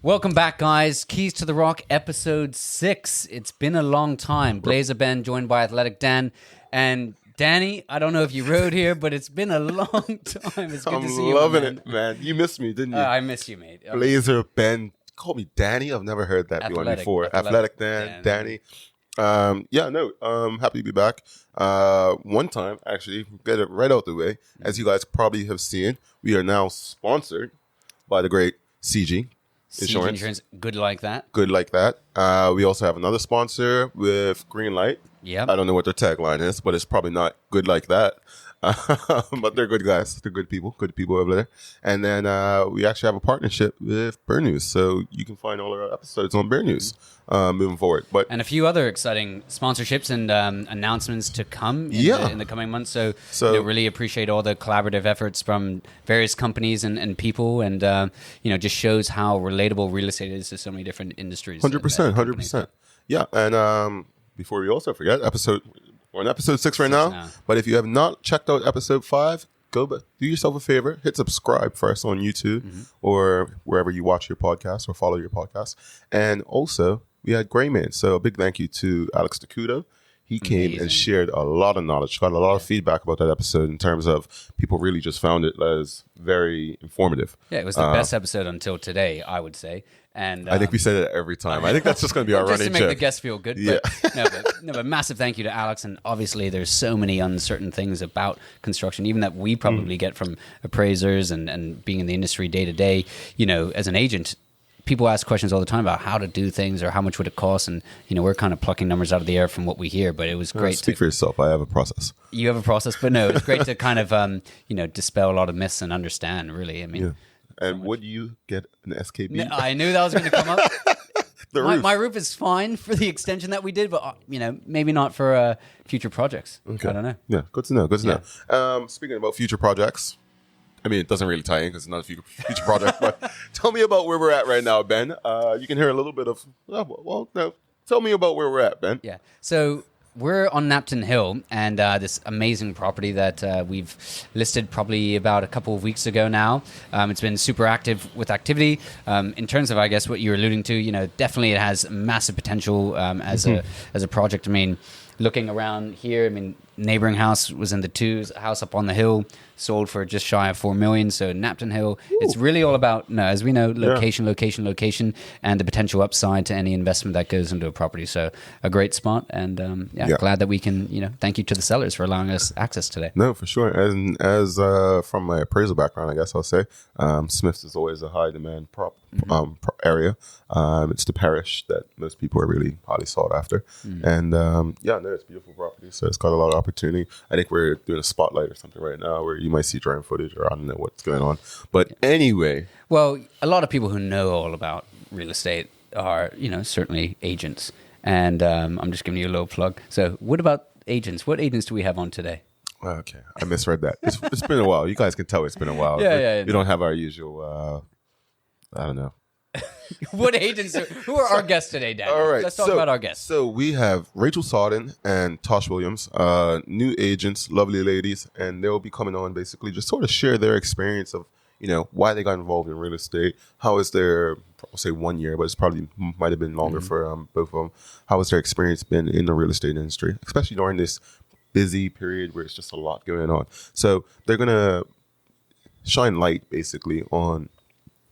Welcome back, guys. Keys to the Rock, episode 6. It's been a long time. Blazer Ben, joined by Athletic Dan. And Danny, I don't know if you rode here, but it's been a long time. It's good to see you. I'm loving it, man. You missed me, didn't you? I miss you, mate. Blazer Ben. Call me Danny. I've never heard that one before. Athletic Dan, Danny. Happy to be back. One time, actually, get it right out the way. As you guys probably have seen, we are now sponsored by the great CG Insurance. Good like that. Good like that. We also have another sponsor with Green Light. Yeah. I don't know what their tagline is, but it's probably not good like that. But they're good guys. They're good people over there. And then we actually have a partnership with Bear News. So you can find all our episodes on Bear News moving forward. And a few other exciting sponsorships and announcements to come in the coming months. So really appreciate all the collaborative efforts from various companies and people. And, just shows how relatable real estate is to so many different industries. 100%. Yeah. And before we also forget, we're on episode 6 right now. But if you have not checked out episode 5, go back, do yourself a favor, hit subscribe first on YouTube or wherever you watch your podcast or follow your podcast. And also, we had Gray Man. So a big thank you to Alex DeCudo. He came and shared a lot of knowledge, got a lot of feedback about that episode in terms of people really just found it as very informative. Yeah, it was the best episode until today, I would say. And I think we say that every time. I think that's just going to be our running joke. Just to make the guests feel good. Yeah. But massive thank you to Alex. And obviously, there's so many uncertain things about construction, even that we probably get from appraisers and being in the industry day to day. As an agent, people ask questions all the time about how to do things or how much would it cost. And, we're kind of plucking numbers out of the air from what we hear. But it was great. Speak for yourself. I have a process. You have a process. But no, it's great to kind of, dispel a lot of myths and understand, really. I mean... Yeah. And would you get an SKB? No, I knew that was going to come up. My roof is fine for the extension that we did, but maybe not for future projects. Okay. I don't know. Yeah, good to know. Know. Speaking about future projects, I mean, it doesn't really tie in because it's not a future project. But tell me about where we're at right now, Ben. You can hear a little bit of. Tell me about where we're at, Ben. Yeah. So. We're on Napton Hill, and this amazing property that we've listed probably about a couple of weeks ago now. It's been super active with activity. In terms of, I guess, what you're alluding to, definitely it has massive potential as a project. I mean, looking around here, neighboring house was in the 2s, a house up on the hill sold for just shy of $4 million. So Napton Hill, it's really all about, as we know, location, and the potential upside to any investment that goes into a property. So a great spot, and glad that we can, thank you to the sellers for allowing us access today. No, for sure. And as from my appraisal background, I guess I'll say, Smith's is always a high demand area. It's the parish that most people are really highly sought after. And it's a beautiful property. So it's got a lot of opportunity. I think we're doing a spotlight or something right now where you might see drone footage, or I don't know what's going on. But anyway. Well, a lot of people who know all about real estate are, certainly agents. And I'm just giving you a little plug. So what about agents? What agents do we have on today? Okay. I misread that. It's been a while. You guys can tell it's been a while. We don't have our usual, I don't know. What agents? Who are our guests today, Dan? All right. Let's talk about our guests. So we have Rachel Sawden and Thosh Williams, new agents, lovely ladies, and they'll be coming on basically just sort of share their experience of, why they got involved in real estate. How is their, I'll say 1 year, but it's probably might have been longer for both of them. How has their experience been in the real estate industry, especially during this busy period where it's just a lot going on. So they're going to shine light basically on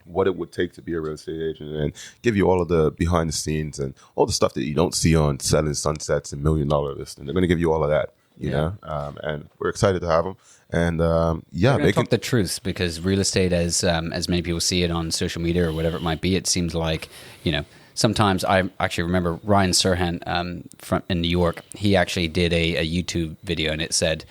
what it would take to be a real estate agent and give you all of the behind the scenes and all the stuff that you don't see on Selling Sunsets and $1 Million Listing. They're going to give you all of that, you know, and we're excited to have them. And they talk the truth, because real estate, as many people see it on social media or whatever it might be, it seems like, sometimes I actually remember Ryan Serhant from in New York. He actually did a YouTube video, and it said,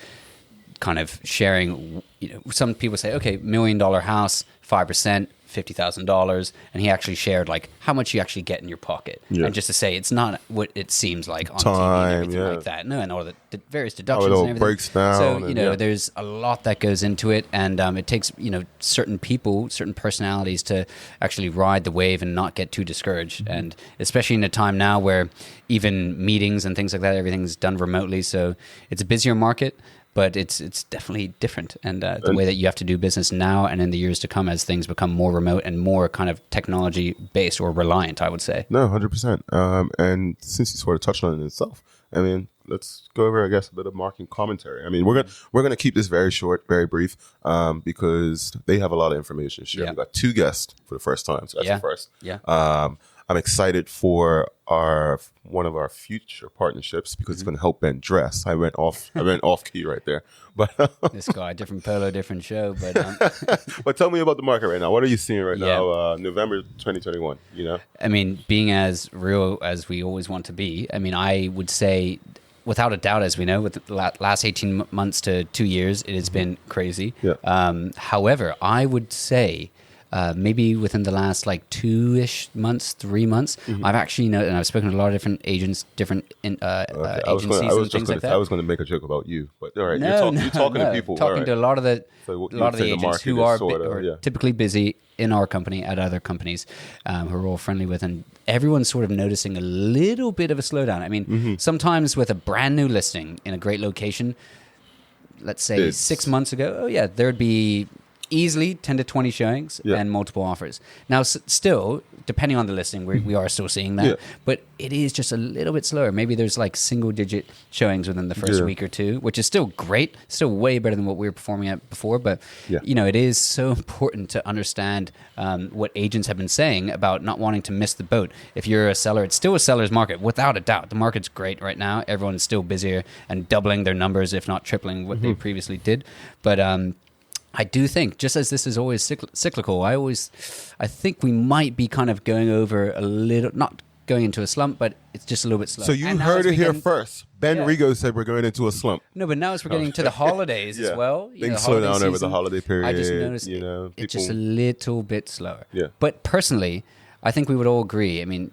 kind of sharing, some people say, okay, $1 million house, 5%. $50,000, and he actually shared like how much you actually get in your pocket, and just to say it's not what it seems like on TV and everything like that. No, and all the various deductions and everything. Breaks down. So there's a lot that goes into it, and it takes certain people, certain personalities to actually ride the wave and not get too discouraged. And especially in a time now where even meetings and things like that, everything's done remotely, so it's a busier market. but it's definitely different. And the way that you have to do business now and in the years to come as things become more remote and more kind of technology based or reliant, I would say. No, 100%. And since you sort of touched on it itself, I mean, let's go over, I guess, a bit of marketing commentary. I mean, we're gonna keep this very short, very brief, because they have a lot of information to share. Yeah. We've got 2 guests for the first time, so that's the first. Yeah. I'm excited for one of our future partnerships because it's going to help Ben dress. I went off key right there, but This guy, different polo, different show, but but tell me about the market right now. What are you seeing right now, November 2021? You know, I mean, being as real as we always want to be, I mean, I would say, without a doubt, as we know, with the last 18 months to 2 years, it has been crazy. Yeah. However, I would say maybe within the last like 2-ish months, 3 months, I've actually known, and I've spoken to a lot of different agents, different agencies and things like that. I was going to make a joke about you, but all right, No, you're talking to people. Talking to a lot of the the agents who are typically busy in our company at other companies, who are all friendly with, and everyone's sort of noticing a little bit of a slowdown. I mean, sometimes with a brand new listing in a great location, let's say 6 months ago, there'd be easily 10 to 20 showings and multiple offers. Now, still, depending on the listing, we are still seeing that, but it is just a little bit slower. Maybe there's like single-digit showings within the first week or two, which is still great, still way better than what we were performing at before. But you know, it is so important to understand what agents have been saying about not wanting to miss the boat. If you're a seller, it's still a seller's market, without a doubt. The market's great right now. Everyone's still busier and doubling their numbers, if not tripling what they previously did. But I do think, just as this is always cyclical, I think we might be kind of going over a little, not going into a slump, but it's just a little bit slow. So you heard it here first. Ben Rego said we're going into a slump. No, but now as we're getting to the holidays as well. Things slow down over the holiday period. I just noticed it's just a little bit slower. Yeah. But personally, I think we would all agree, I mean,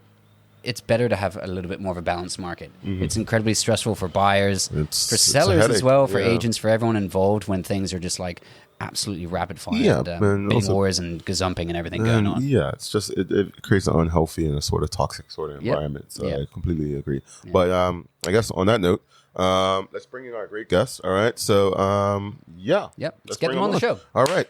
it's better to have a little bit more of a balanced market. It's incredibly stressful for buyers, for sellers as well, for agents, for everyone involved when things are just like absolutely rapid fire and bidding wars and gazumping and everything going on. Yeah, it's just it creates an unhealthy and a sort of toxic sort of environment. So I completely agree. But I guess on that note, let's bring in our great guests. All right, so let's get them on the show. All right.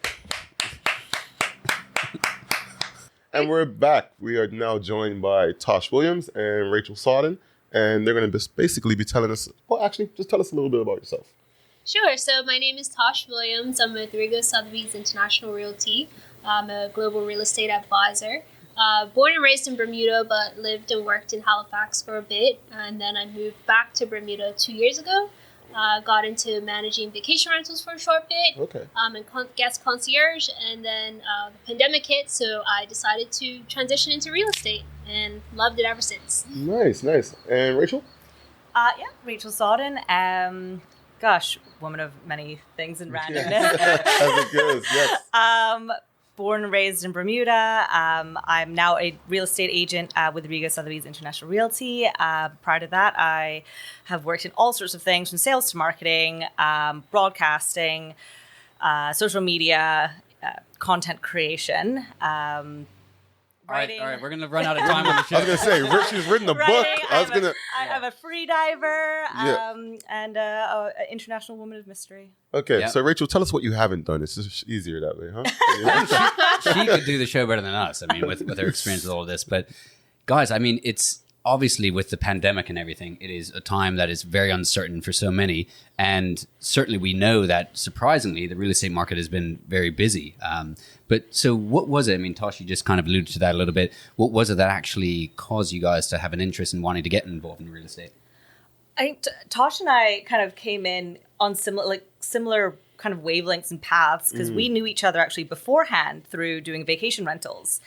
And we're back. We are now joined by Thosh Williams and Rachel Sawden, and they're going to basically be telling us. Well, actually, just tell us a little bit about yourself. Sure. So my name is Thosh Williams. I'm with Rego, Sotheby's International Realty. I'm a global real estate advisor. Born and raised in Bermuda, but lived and worked in Halifax for a bit. And then I moved back to Bermuda 2 years ago. Got into managing vacation rentals for a short bit. Okay. And guest concierge. And then the pandemic hit, so I decided to transition into real estate and loved it ever since. Nice. And Rachel? Rachel Sawden. Gosh, woman of many things and randomness. As it goes, yes. Born and raised in Bermuda. I'm now a real estate agent with Rego, Sotheby's International Realty. Prior to that, I have worked in all sorts of things, from sales to marketing, broadcasting, social media, content creation. All right, we're going to run out of time on the show. I was going to say, Richie's written a book. I'm a free diver and an international woman of mystery. Okay, so Rachel, tell us what you haven't done. It's just easier that way, huh? She could do the show better than us, I mean, with her experience with all of this. But guys, I mean, it's obviously with the pandemic and everything, it is a time that is very uncertain for so many. And certainly we know that, surprisingly, the real estate market has been very busy. But so what was it? I mean, Thosh, you just kind of alluded to that a little bit. What was it that actually caused you guys to have an interest in wanting to get involved in real estate? I think Thosh and I kind of came in on similar kind of wavelengths and paths because we knew each other actually beforehand through doing vacation rentals.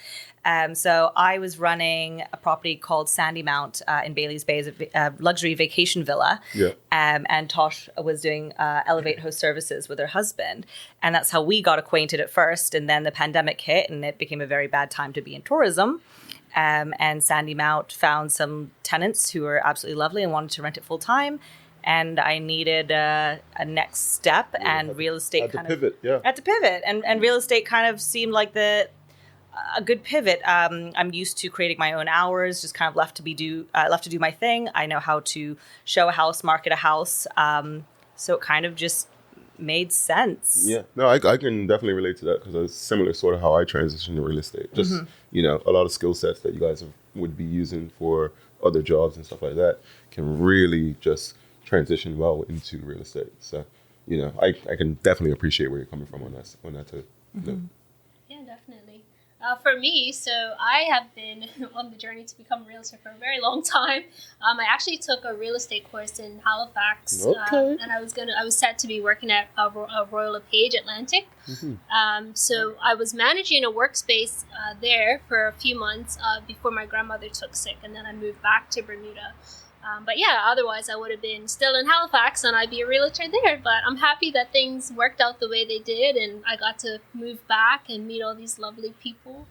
So I was running a property called Sandy Mount in Bailey's Bay, as a luxury vacation villa. Yeah. And Thosh was doing Elevate Host Services with her husband. And that's how we got acquainted at first. And then the pandemic hit and it became a very bad time to be in tourism. And Sandy Mount found some tenants who were absolutely lovely and wanted to rent it full time. And I needed a next step, and real estate had to pivot. And real estate kind of seemed like a good pivot. I'm used to creating my own hours, just kind of left to do my thing. I know how to show a house, market a house. So it kind of just made sense. Yeah, no, I can definitely relate to that because it's similar sort of how I transitioned to real estate. Just, a lot of skill sets that you guys would be using for other jobs and stuff like that can really just transition well into real estate. So, I can definitely appreciate where you're coming from on that too. Yeah, definitely. For me, so I have been on the journey to become a realtor for a very long time. I actually took a real estate course in Halifax, Okay. and I was set to be working at a Royal LePage Atlantic. So I was managing a workspace there for a few months before my grandmother took sick, and then I moved back to Bermuda. But yeah, otherwise I would have been still in Halifax and I'd be a realtor there. But I'm happy that things worked out the way they did and I got to move back and meet all these lovely people.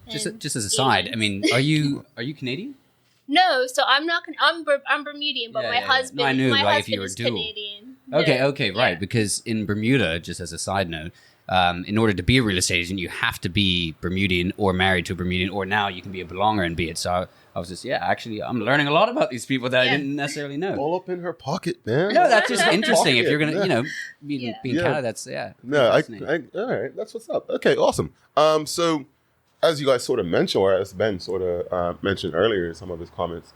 Just as a side, I mean, are you Canadian? No, so I'm not. I'm Bermudian, but my husband. No, I knew, my like, if husband you were is dual. Canadian. Okay, Yeah. right. Because in Bermuda, just as a side note, in order to be a real estate agent, you have to be Bermudian or married to a Bermudian, or now you can be a belonger and be it. So I was just, actually, I'm learning a lot about these people that I didn't necessarily know. All up in her pocket, man. No, that's just All interesting. If pocket, you're gonna, yeah. be in Yeah. Canada, that's No, fascinating. all right, that's what's up. Okay, awesome. So as you guys sort of mentioned, or as Ben sort of mentioned earlier in some of his comments,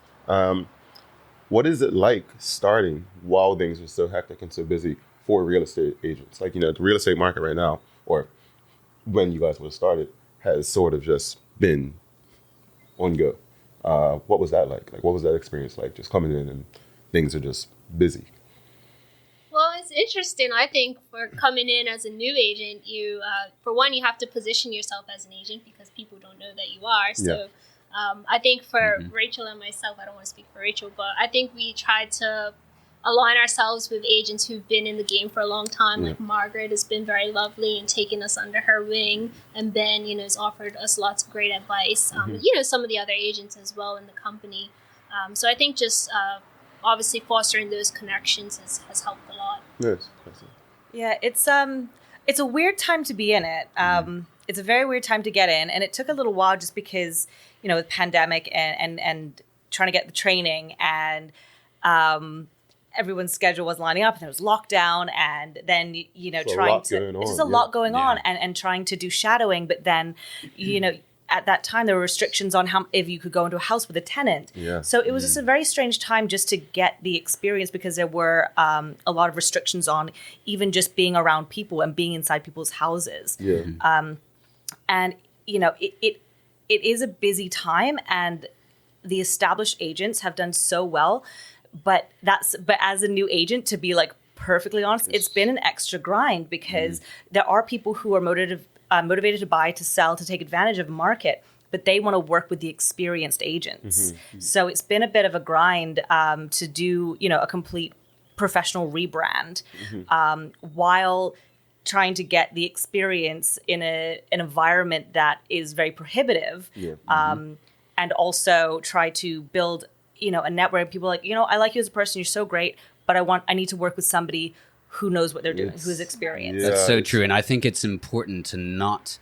what is it like starting while things are so hectic and so busy for real estate agents? Like, the real estate market right now, or when you guys would have started, has sort of just been on go. What was that like? Like, what was that experience like? Just coming in and things are just busy. Well, it's interesting. I think for coming in as a new agent, you, for one, you have to position yourself as an agent because people don't know that you are. So I think for Rachel and myself, I don't want to speak for Rachel, but I think we tried to align ourselves with agents who've been in the game for a long time. Like Margaret has been very lovely and taken us under her wing. And Ben, has offered us lots of great advice. Some of the other agents as well in the company. So I think just obviously fostering those connections has helped a lot. Yes. Yeah, it's a weird time to be in it. It's a very weird time to get in, and it took a little while just because, with pandemic and trying to get the training and everyone's schedule wasn't lining up and there was lockdown and then, trying to, it's just a lot going on and trying to do shadowing. But then, at that time there were restrictions on if you could go into a house with a tenant. Yeah. So it was just a very strange time just to get the experience because there were a lot of restrictions on even just being around people and being inside people's houses. Yeah. And, it is a busy time and the established agents have done so well. But as a new agent, to be like perfectly honest, it's been an extra grind because there are people who are motivated to buy, to sell, to take advantage of the market, but they want to work with the experienced agents. So it's been a bit of a grind to do, a complete professional rebrand while trying to get the experience in an environment that is very prohibitive, and also try to build a network of people like, I like you as a person, you're so great, but I need to work with somebody who knows what they're doing, who is experienced. That's so true. And I think it's important to not,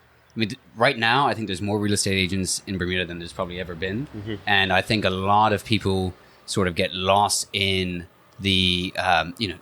right now, I think there's more real estate agents in Bermuda than there's probably ever been. And I think a lot of people sort of get lost in the,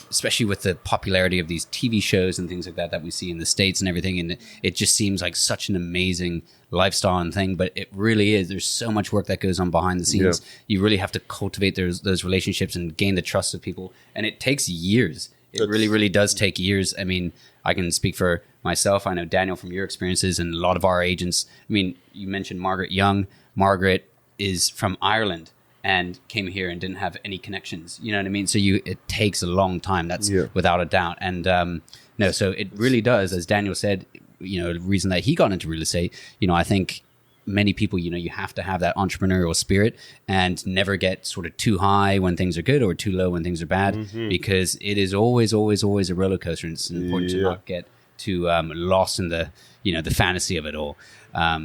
especially with the popularity of these TV shows and things like that we see in the States and everything. And it just seems like such an amazing lifestyle and thing, but it really is. There's so much work that goes on behind the scenes. You really have to cultivate those relationships and gain the trust of people. And it takes years. It really, really does take years. I mean, I can speak for myself. I know, Daniel, from your experiences and a lot of our agents. I mean, you mentioned Margaret Young. Margaret is from Ireland and came here and didn't have any connections. You know what I mean? So it takes a long time. That's without a doubt. And so it really does, as Daniel said, the reason that he got into real estate, I think many people, you have to have that entrepreneurial spirit and never get sort of too high when things are good or too low when things are bad, because it is always, always, always a roller coaster. And it's important to not get too lost in the, the fantasy of it all.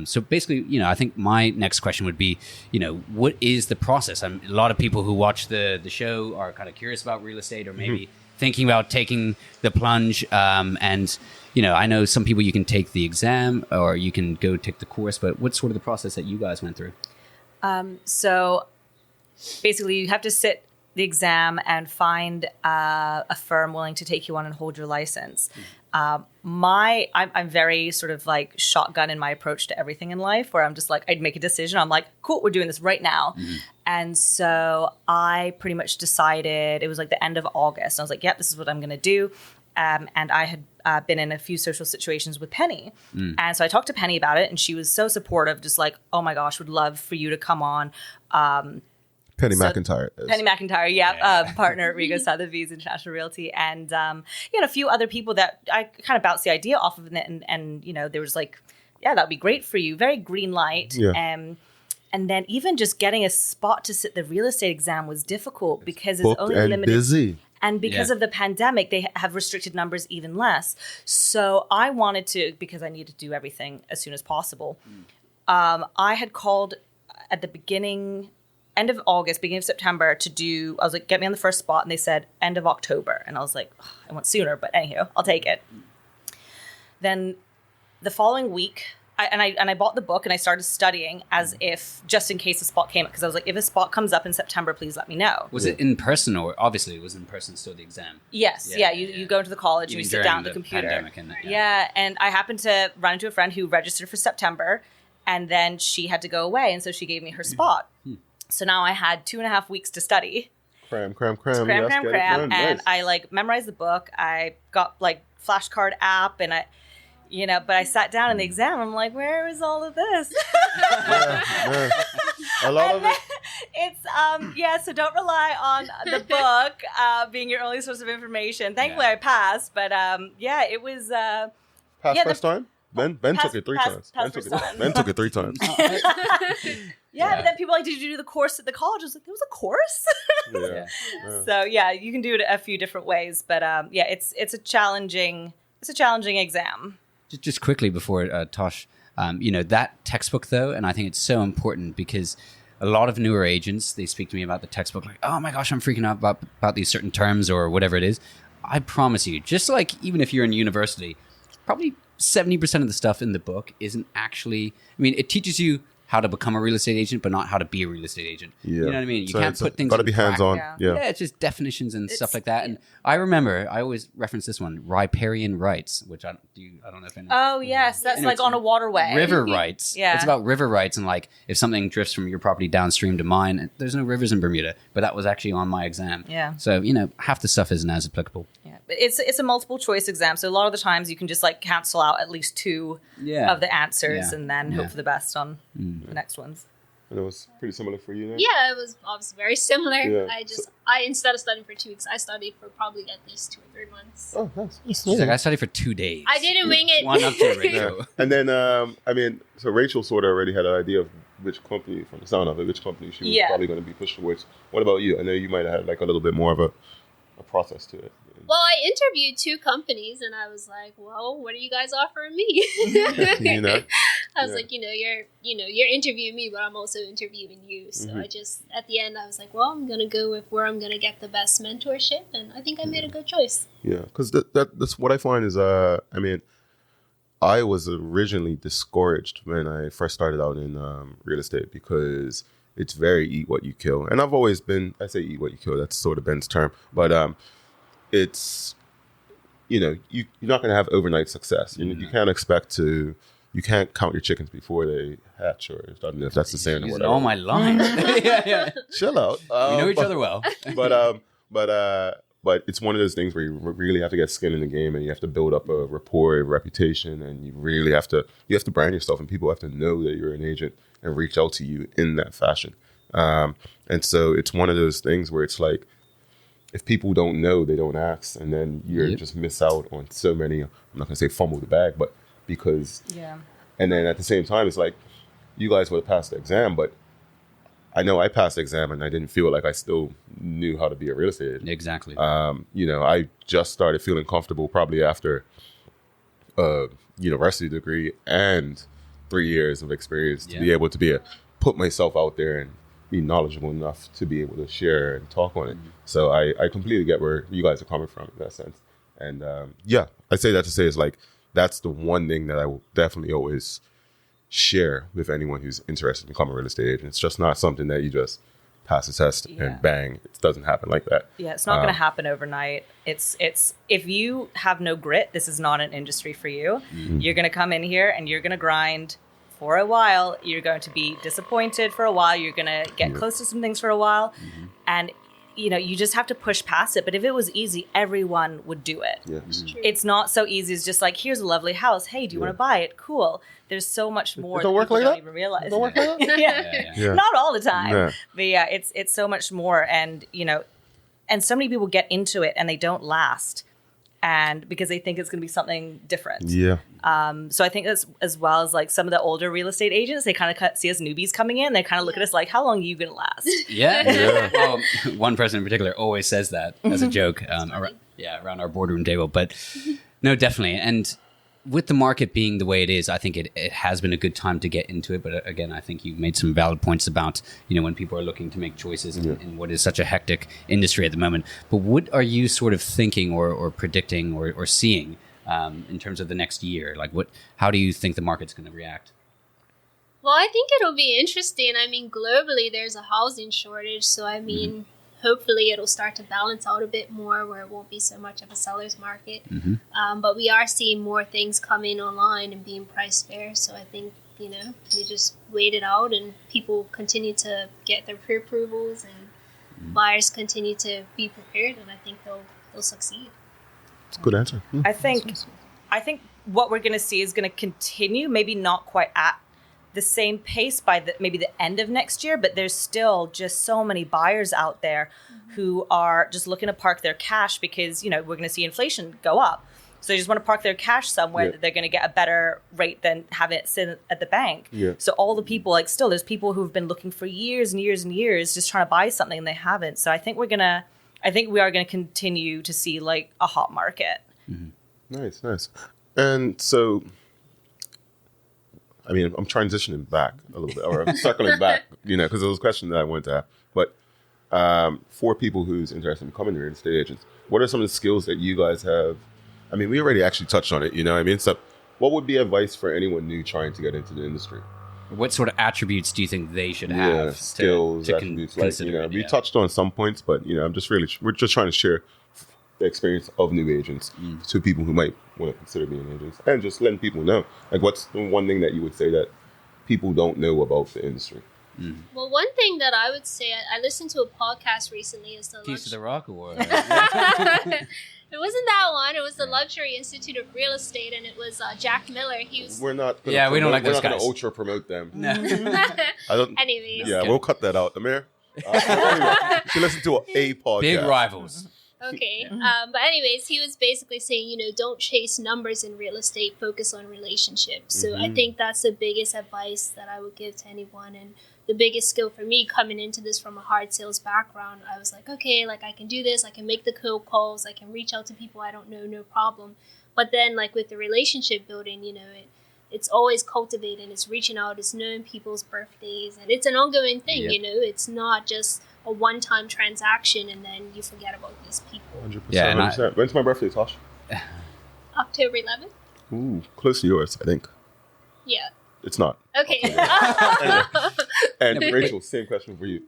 So basically, I think my next question would be, what is the process? A lot of people who watch the show are kind of curious about real estate or maybe thinking about taking the plunge. And, I know some people you can take the exam or you can go take the course, but what's sort of the process that you guys went through? So basically you have to sit the exam and find a firm willing to take you on and hold your license. I'm very sort of like shotgun in my approach to everything in life, where I'm just like, I'd make a decision. I'm like, cool, we're doing this right now. And so I pretty much decided, it was like the end of August. I was like, yep, this is what I'm going to do. And I had been in a few social situations with Penny. And so I talked to Penny about it, and she was so supportive, just like, oh my gosh, would love for you to come on. Penny McIntyre. Penny McIntyre, yeah. Partner at Rego Sotheby's International Realty. And, a few other people that I kind of bounced the idea off of it. And there was like, yeah, that would be great for you. Very green light. Yeah. And then even just getting a spot to sit the real estate exam was difficult because it's Booked only and limited. busy. And because of the pandemic, they have restricted numbers even less. So I wanted to, because I needed to do everything as soon as possible. I had called at the end of August, beginning of September I was like, get me on the first spot. And they said end of October. And I was like, I want sooner, but anyhow, I'll take it. Then the following week, I bought the book and I started studying as if, just in case a spot came up. Because I was like, if a spot comes up in September, please let me know. Was it in person, or obviously it was in person still the exam? Yes. You go into the college and you sit down at the computer. And I happened to run into a friend who registered for September, and then she had to go away. And so she gave me her spot. So now I had 2.5 weeks to study. Cram. And nice. I like memorized the book. I got like flashcard app, and but I sat down in the exam. I'm like, where is all of this? A lot of it. It's, so don't rely on the book being your only source of information. Thankfully, I passed, but it was. Pass first time? Ben took it 3 times. Ben took it 3 times. But then people like, did you do the course at the college? I was like, there was a course? So you can do it a few different ways, but it's a challenging exam. Just quickly before Thosh, that textbook though, and I think it's so important because a lot of newer agents, they speak to me about the textbook like, oh my gosh, I'm freaking out about these certain terms or whatever it is. I promise you, just like even if you're in university, probably 70% of the stuff in the book isn't actually, it teaches you how to become a real estate agent, but not how to be a real estate agent. Yeah. You know what I mean? You can't put things. Got to be hands-on. Yeah, it's just definitions and stuff like that. And I remember, I always reference this one, riparian rights, which I don't know if I know. Oh yes, that's like on a waterway. River rights. It's about river rights, and like if something drifts from your property downstream to mine, there's no rivers in Bermuda, but that was actually on my exam. Yeah. So half the stuff isn't as applicable. Yeah, but it's a multiple choice exam, so a lot of the times you can just like cancel out at least 2 of the answers, and then hope for the best on the next ones. And it was pretty similar for you then? Yeah, it was obviously very similar. Yeah. I instead of studying for 2 weeks, I studied for probably at least 2 or 3 months. Oh, nice. She's like, I studied for 2 days. I didn't wing it. One up to Rego. And then, so Rachel sort of already had an idea of which company, from the sound of it, which company she was probably going to be pushed towards. What about you? I know you might have had like a little bit more of a process to it. Well, I interviewed 2 companies, and I was like, "Well, what are you guys offering me?" I was like, you're interviewing me, but I'm also interviewing you. So I just, at the end, I was like, well, I'm gonna go with where I'm gonna get the best mentorship, and I think I made a good choice. Yeah, because that's what I find is, I was originally discouraged when I first started out in real estate because it's very eat what you kill, and I've always been. I say eat what you kill. That's sort of Ben's term, but it's, you're not going to have overnight success. You can't expect to, you can't count your chickens before they hatch, or I don't know if that's the saying or whatever. All my lines. Chill out. We know each other well. But it's one of those things where you really have to get skin in the game, and you have to build up a rapport, a reputation, and you really have to brand yourself, and people have to know that you're an agent and reach out to you in that fashion. And so it's one of those things where it's like, if people don't know, they don't ask, and then you just miss out on so many. I'm not gonna say fumble the bag, but because And then at the same time, it's like you guys would have passed the exam, but I know I passed the exam, and I didn't feel like I still knew how to be a real estate agent. Exactly. I just started feeling comfortable probably after a university degree and 3 years of experience to be able to put myself out there and be knowledgeable enough to be able to share and talk on it. So I completely get where you guys are coming from in that sense. And I say that to say it's like, that's the one thing that I will definitely always share with anyone who's interested in becoming a real estate agent. It's just not something that you just pass the test and bang, it doesn't happen like that. Yeah, it's not going to happen overnight. It's if you have no grit, this is not an industry for you. You're going to come in here and you're going to grind for a while. You're going to be disappointed for a while. You're going to get close to some things for a while. And, you know, you just have to push past it. But if it was easy, everyone would do it. Yeah. It's not so easy. It's just like, here's a lovely house. Hey, do you want to buy it? Cool. There's so much more don't that work people like don't that? even realize. Don't work like that? Yeah. Not all the time. Yeah. But yeah, it's so much more. And, you know, and so many people get into it and they don't last. And because they think it's going to be something different. Yeah. So I think that's as well as like some of the older real estate agents, they kind of see us newbies coming in. They kind of look at us like, how long are you going to last? Yeah. Well, one person in particular always says that as a joke around our boardroom table. But no, definitely. And with the market being the way it is, I think it has been a good time to get into it. But again, I think you made some valid points about, you know, when people are looking to make choices in what is such a hectic industry at the moment. But what are you sort of thinking or predicting or seeing in terms of the next year? Like, how do you think the market's going to react? Well, I think it'll be interesting. I mean, globally, there's a housing shortage. So, I mean, hopefully it'll start to balance out a bit more where it won't be so much of a seller's market. But we are seeing more things coming online and being priced fair. So I think, you know, we just wait it out and people continue to get their pre-approvals and buyers continue to be prepared. And I think they'll succeed. It's a good answer. I think what we're going to see is going to continue, maybe not quite at the same pace by maybe the end of next year, but there's still just so many buyers out there who are just looking to park their cash because, you know, we're going to see inflation go up. So they just want to park their cash somewhere that they're going to get a better rate than have it sit at the bank. Yeah. So all the people, like still there's people who've been looking for years and years and years just trying to buy something and they haven't. So I think we are going to continue to see like a hot market. Nice. And so, I mean, I'm transitioning back a little bit, or I'm circling back, you know, because it was a question that I wanted to have. But for people who's interested in becoming real estate agents, what are some of the skills that you guys have? I mean, we already actually touched on it, you know what I mean? So what would be advice for anyone new trying to get into the industry? What sort of attributes do you think they should have? Skills, attributes, like, you know, we touched on some points, but, you know, we're just trying to share the experience of new agents to people who might want to consider being agents, and just letting people know, like, what's the one thing that you would say that people don't know about the industry? Well, one thing that I would say, I listened to a podcast recently. Is the Keys to the Rock Award. It wasn't that one. It was the Luxury Institute of Real Estate, and it was Jack Miller. He was. We're not. We don't like those guys. We're not going to ultra promote them. No. I don't. Anyways. Yeah, we'll cut that out, Amir. Anyway, you should listen to a podcast. Big rivals. Okay. But anyways, he was basically saying, you know, don't chase numbers in real estate, focus on relationships. So I think that's the biggest advice that I would give to anyone. And the biggest skill for me coming into this from a hard sales background, I was like, okay, like I can do this. I can make the cold calls. I can reach out to people I don't know, no problem. But then like with the relationship building, you know, it's always cultivating. It's reaching out. It's knowing people's birthdays. And it's an ongoing thing, you know. It's not just a one-time transaction and then you forget about these people. 100%. Yeah, 100%. When's my birthday, Thosh? October 11th? Ooh, close to yours, I think. Yeah. It's not. Okay. And Rachel, same question for you.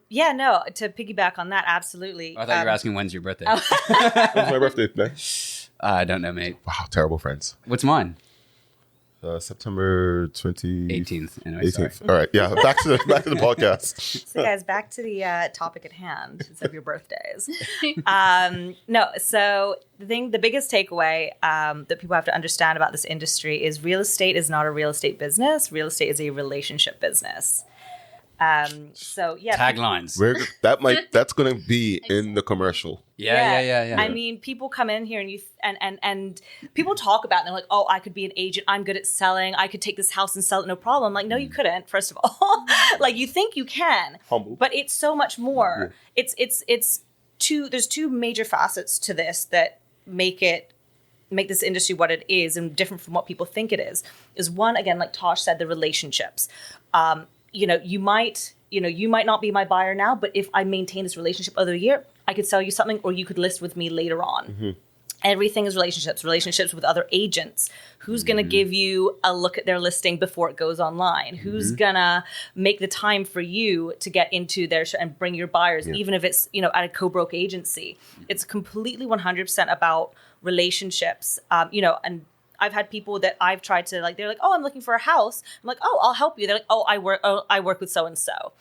Yeah, no, to piggyback on that, absolutely. I thought you were asking when's your birthday. When's my birthday today? I don't know, mate. Wow, terrible friends. What's mine? September 18th. Anyway, 18th. All right, yeah. Back to the podcast. So guys, back to the topic at hand of your birthdays. No, so the biggest takeaway that people have to understand about this industry is real estate is not a real estate business. Real estate is a relationship business. So yeah, Taglines. That's going to be in the commercial. Yeah. I mean, people come in here and people talk about it and they're like, oh, I could be an agent. I'm good at selling. I could take this house and sell it. No problem. I'm like, no, you couldn't. First of all, like you think you can, humble, but it's so much more. Yeah. There's two major facets to this that make this industry what it is and different from what people think it is one, again, like Thosh said, the relationships. You might not be my buyer now, but if I maintain this relationship over the year, I could sell you something or you could list with me later on. Everything is relationships with other agents. Who's going to give you a look at their listing before it goes online? Who's going to make the time for you to get into their and bring your buyers, even if it's, at a co-broke agency? It's completely 100% about relationships, and I've had people that I've tried to they're like, oh, I'm looking for a house. I'm like, oh, I'll help you. They're like, I work with so-and-so,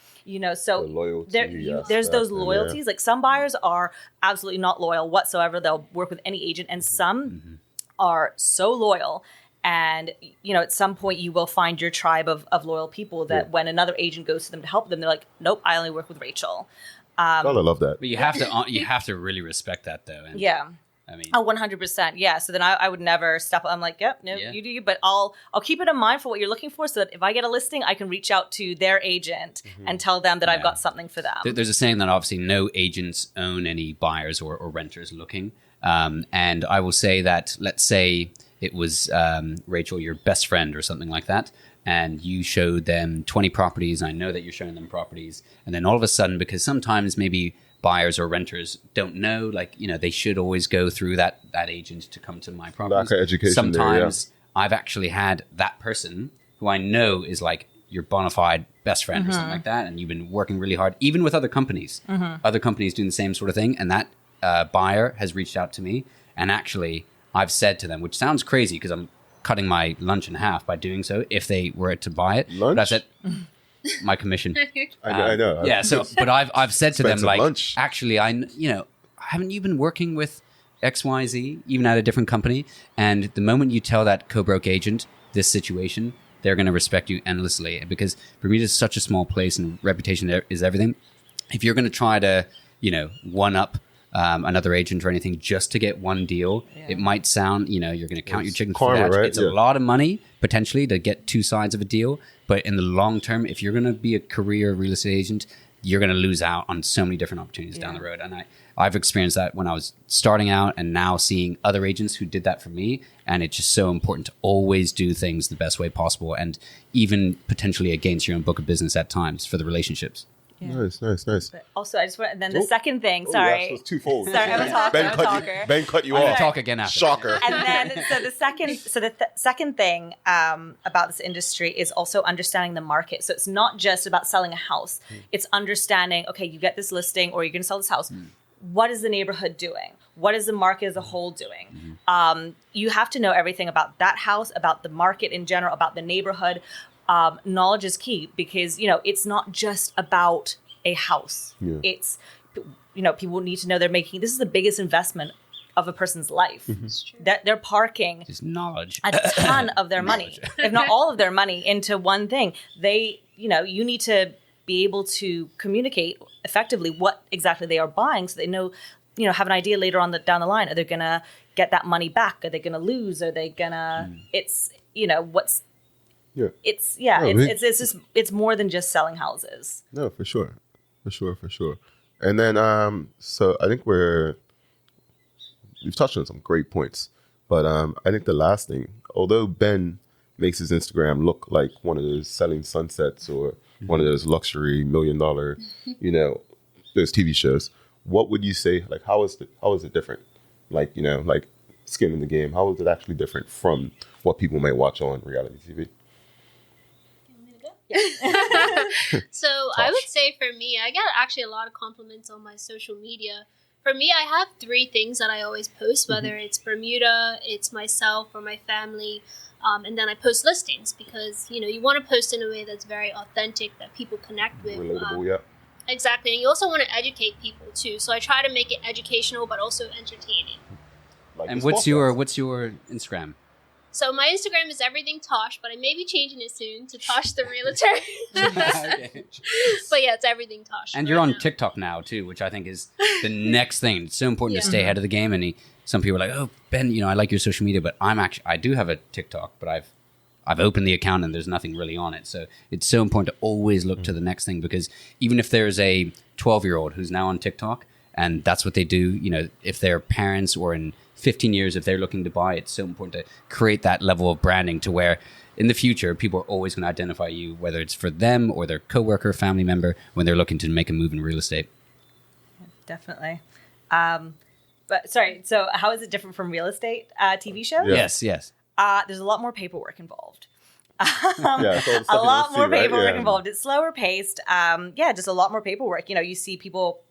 so The loyalty there's those aspect, loyalties. Like some buyers are absolutely not loyal whatsoever. They'll work with any agent, and some are so loyal. And, at some point you will find your tribe of loyal people that when another agent goes to them to help them, they're like, nope, I only work with Rachel. I love that. But you have to really respect that though. And I mean, 100%. Yeah. So then I would never step. I'm like, yep, no, you do you. But I'll keep it in mind for what you're looking for, so that if I get a listing, I can reach out to their agent and tell them that I've got something for them. There's a saying that obviously no agents own any buyers or renters looking. And I will say that, let's say it was Rachel, your best friend or something like that, and you showed them 20 properties. And I know that you're showing them properties. And then all of a sudden, because sometimes maybe buyers or renters don't know, they should always go through that agent to come to my properties. Lack of education Sometimes I've actually had that person who I know is your bona fide best friend or something like that, and you've been working really hard, even with other companies. Other companies doing the same sort of thing, and that buyer has reached out to me, and actually I've said to them, which sounds crazy because I'm cutting my lunch in half by doing so if they were to buy it. Lunch? But I said my commission. I know. Yeah. So, but I've said to them, lunch. actually, haven't you been working with XYZ, even at a different company? And the moment you tell that co-broke agent this situation, they're going to respect you endlessly, because Bermuda is such a small place and reputation there is everything. If you're going to try to, one up another agent or anything just to get one deal, it might sound, you're going to count your chickens for that. Right? It's a lot of money potentially to get two sides of a deal. But in the long term, if you're going to be a career real estate agent, you're going to lose out on so many different opportunities down the road. And I've experienced that when I was starting out, and now seeing other agents who did that for me. And it's just so important to always do things the best way possible, and even potentially against your own book of business at times for the relationships. Yeah. Nice. But also, I just want, and then the second thing, sorry. That's twofold. Sorry, I'm a talker. Ben cut you I'm off. going to talk again after. Shocker. And then, the second thing about this industry is also understanding the market. So it's not just about selling a house. It's understanding, okay, you get this listing or you're going to sell this house. What is the neighborhood doing? What is the market as a whole doing? You have to know everything about that house, about the market in general, about the neighborhood. Knowledge is key, because, it's not just about a house. Yeah. It's, people need to know this is the biggest investment of a person's life. That they're parking just knowledge, a ton of their money, if not all of their money, into one thing. They, you need to be able to communicate effectively what exactly they are buying, so they know, have an idea later on down the line. Are they going to get that money back? Are they going to lose? Are they going to, it's, what's, yeah. It's more than just selling houses. No, for sure. And then, so I think we've touched on some great points, but I think the last thing, although Ben makes his Instagram look like one of those selling sunsets or one of those luxury $1 million, those TV shows, what would you say? How is it different? Skin in the game. How is it actually different from what people might watch on reality TV? So I would say for me, I get actually a lot of compliments on my social media. For me, I have 3 things that I always post, whether it's Bermuda, it's myself or my family, and then I post listings, because, you want to post in a way that's very authentic, that people connect with. Relatable, yeah. Exactly, and you also want to educate people too. So I try to make it educational, but also entertaining. And what's your Instagram? So my Instagram is everything Thosh, but I may be changing it soon to Thosh the Realtor. Okay. But yeah, it's everything Thosh. And you're on TikTok now too, which I think is the next thing. It's so important to stay ahead of the game. And some people are like, "Oh, Ben, I like your social media," but I do have a TikTok, but I've opened the account and there's nothing really on it. So it's so important to always look to the next thing, because even if there's a 12-year-old who's now on TikTok and that's what they do, if they're parents or in 15 years, if they're looking to buy, it's so important to create that level of branding to where in the future, people are always going to identify you, whether it's for them or their coworker, family member, when they're looking to make a move in real estate. Definitely. But sorry, so how is it different from real estate TV shows? Yeah. Yes. There's a lot more paperwork involved. It's all the stuff A you lot don't more see, right? paperwork Yeah. involved. It's slower paced. Just a lot more paperwork. You see people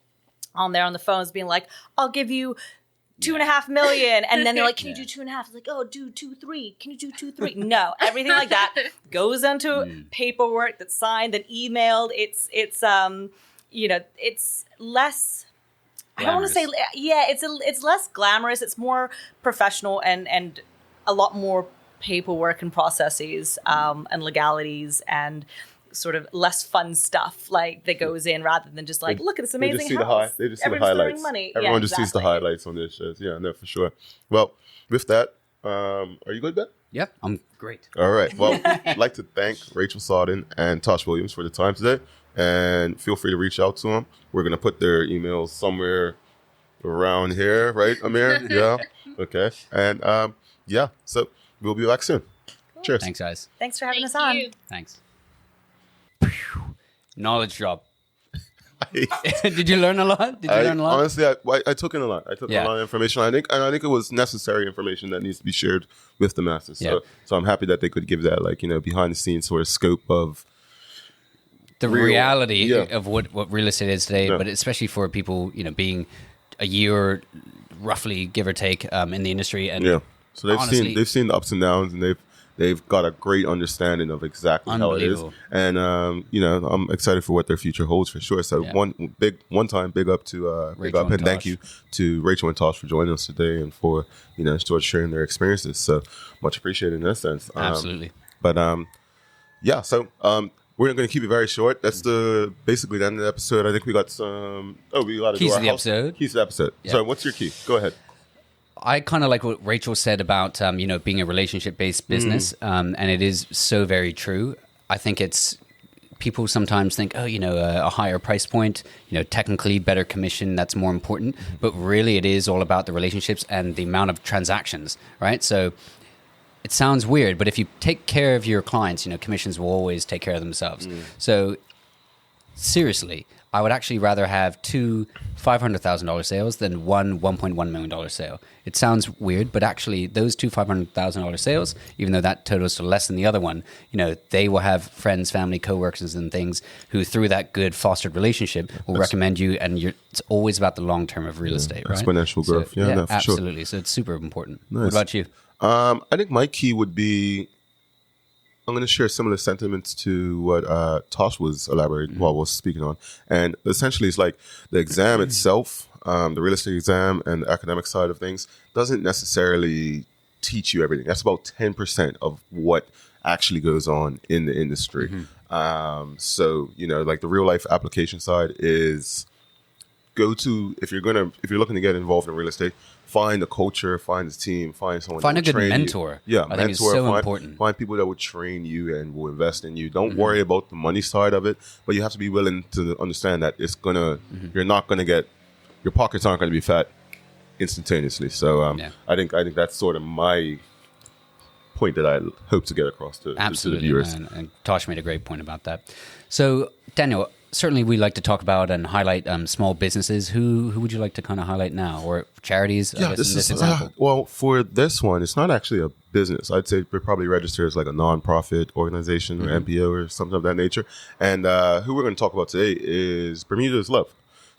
on there on the phones being like, I'll give you $2.5 million. And then they're like, can you do 2.5? It's like, oh, do 2.3. Can you do 2.3? No, everything like that goes into paperwork that's signed and emailed. It's less, I don't want to say, it's less glamorous. It's more professional and a lot more paperwork and processes and legalities and sort of less fun stuff that goes in rather than just like, look at this amazing house. They just see the Everyone's throwing highlights. money. Everyone just sees the exactly. highlights on their shows. Yeah, no, for sure. Well, with that, are you good, Ben? Yep. I'm great. All right. Well, I'd like to thank Rachel Sawden and Thosh Williams for the time today. And feel free to reach out to them. We're going to put their emails somewhere around here, right, Amir? Yeah. Okay. And so we'll be back soon. Cool. Cheers. Thanks, guys. Thanks for having Thank us on. you. Thanks. Knowledge drop. Did you learn a lot? Honestly, I took in a lot. I took Yeah. a lot of information. I think it was necessary information that needs to be shared with the masses. Yeah. So I'm happy that they could give that behind the scenes sort of scope of the real- reality yeah. of what real estate is today, Yeah. but especially for people, being a year roughly, give or take, in the industry. And yeah. So honestly, they've seen the ups and downs, and they've got a great understanding of exactly how it is. Unbelievable. And I'm excited for what their future holds for sure. So Yeah. one time big up to big Rachel up and and thank Thosh. you to Rachel and Thosh for joining us today and for sort of sharing their experiences. So much appreciated in that sense. absolutely. But so we're going to keep it very short. That's basically the end of the episode. I think we got some. Oh, we got to Keys do our to the episode. Keys to the episode. Yeah. So what's your key? Go ahead. I kind of like what Rachel said about, being a relationship-based business, and it is so very true. I think people sometimes think, a higher price point, technically better commission, that's more important. But really it is all about the relationships and the amount of transactions, right? So it sounds weird, but if you take care of your clients, commissions will always take care of themselves. So seriously, I would actually rather have two $500,000 sales than one $1.1 million sale. It sounds weird, but actually those two $500,000 sales, even though that totals to less than the other one, they will have friends, family, coworkers and things who through that good fostered relationship will recommend you. And it's always about the long term of real estate, right? Exponential growth. Yeah, no, for sure. absolutely. So it's super important. Nice. What about you? I think my key would be, I'm going to share similar sentiments to what Thosh was elaborating while was speaking on. And essentially it's like the exam itself, the real estate exam and the academic side of things doesn't necessarily teach you everything. That's about 10% of what actually goes on in the industry. So, like the real life application side is if you're looking to get involved in real estate, find a culture, find a team, find someone. Find that a will good train mentor. You. Yeah, I think it's so important. Find people that will train you and will invest in you. Don't worry about the money side of it, but you have to be willing to understand that you're not gonna get, your pockets aren't gonna be fat instantaneously. So I think that's sort of my point that I hope to get across to the viewers. And Tosh made a great point about that. So Daniel, certainly we like to talk about and highlight small businesses. Who would you like to kind of highlight now, or charities? Yeah, this is well, for this one, it's not actually a business. I'd say we're probably registered as like a non-profit organization or NPO or something of that nature. And who we're going to talk about today is Bermuda's Love.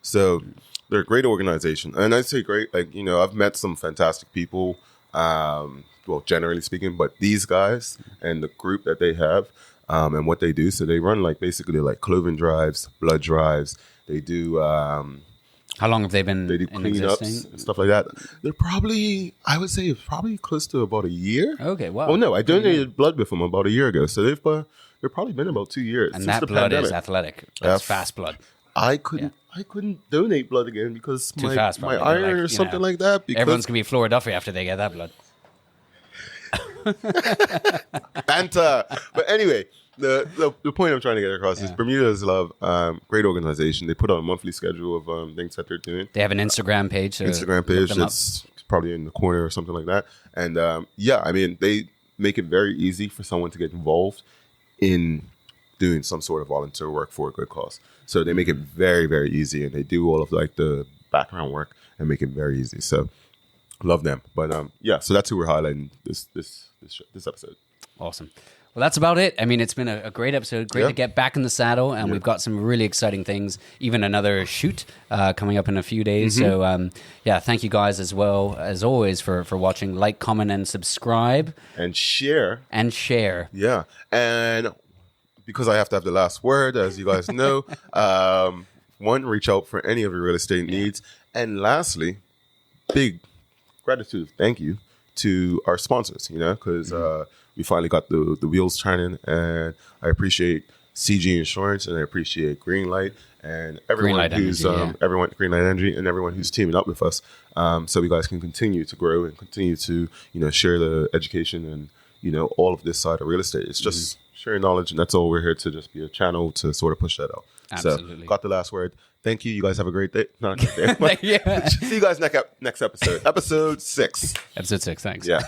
So they're a great organization, and I'd say great. I've met some fantastic people. Generally speaking, but these guys and the group that they have. And what they do, so they run basically clothing drives, blood drives. They do. How long have they been? They do cleanups and stuff like that. They're I would say, probably close to about a year. Okay, wow. Oh no, I donated blood with them about a year ago, so they've probably been about 2 years. And since that the blood pandemic. is athletic. That's fast blood. I couldn't donate blood again because Too my fast, probably. iron or something like that. Because Everyone's gonna be Flora Duffy after they get that blood. Banter. But anyway, the point I'm trying to get across is Bermuda's Love, great organization. They put on a monthly schedule of things that they're doing. They have an Instagram page. So Instagram page that's probably in the corner or something like that. And they make it very easy for someone to get involved in doing some sort of volunteer work for a good cause. So they make it very, very easy, and they do all of the background work and make it very easy. So love them. But so that's who we're highlighting this episode. Awesome. Well, that's about it. I mean, it's been a great episode. Great to get back in the saddle, and we've got some really exciting things. Even another shoot coming up in a few days. So, thank you guys as well, as always, for watching. Like, comment, and subscribe. And share. Yeah. And because I have to have the last word, as you guys know, one, reach out for any of your real estate needs. And lastly, big gratitude, thank you to our sponsors, because we finally got the wheels turning, and I appreciate CG Insurance, and I appreciate Greenlight, and everyone Greenlight Energy, and everyone who's teaming up with us, so you guys can continue to grow and continue to share the education and all of this side of real estate. It's just sharing knowledge, and that's all we're here to just be a channel to sort of push that out. Absolutely. So got the last word. Thank you. You guys have a great day. Not a great day. See you guys next episode. Episode 6. Episode 6. Thanks. Yeah.